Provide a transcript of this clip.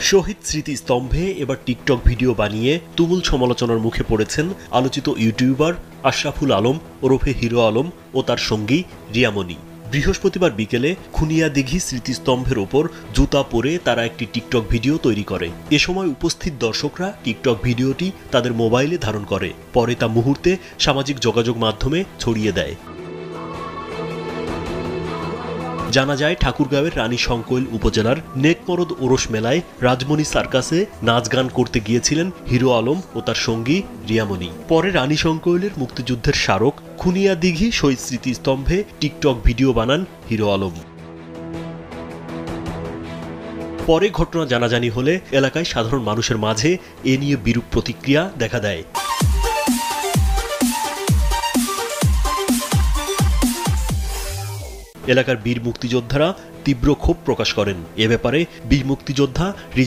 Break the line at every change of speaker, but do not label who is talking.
শহীদ স্মৃতিস্তম্ভে এবার TikTok video বানিয়ে তুমুল সমালোচনার মুখে পড়েছেন আলোচিত ইউটিউবার আশরাফুল আলম ওরফে হিরো আলম ও তার সঙ্গী রিয়ামণি। বৃহস্পতিবার বিকেলে খুনিয়াদিঘি স্মৃতিস্তম্ভের ওপর জুতা পরে তারা একটি টিকটক ভিডিও তৈরি করে। এ সময় উপস্থিত দর্শকরা টিকটক ভিডিওটি তাদের মোবাইলে ধারণ করে, পরে তা মুহূর্তে সামাজিক যোগাযোগ মাধ্যমে ছড়িয়ে দেয়। জানা যায়, ঠাকুরগাঁওয়ের রানী শঙ্কৈল উপজেলার নেকমরদ ওরস মেলায় রাজমণি সার্কাসে নাচ গান করতে গিয়েছিলেন হিরো আলম ও তার সঙ্গী রিয়ামণি। পরে রানী শঙ্কৈলের মুক্তিযুদ্ধের স্মারক খুনিয়াদিঘি শহীদ স্মৃতিস্তম্ভে টিকটক ভিডিও বানান হিরো আলম। পরে ঘটনা জানাজানি হলে এলাকায় সাধারণ মানুষের মাঝে এ নিয়ে বিরূপ প্রতিক্রিয়া দেখা দেয়। এলাকার বীর মুক্তিযোদ্ধারা তীব্র ক্ষোভ প্রকাশ করেন। এ ব্যাপারে বীর মুক্তিযোদ্ধা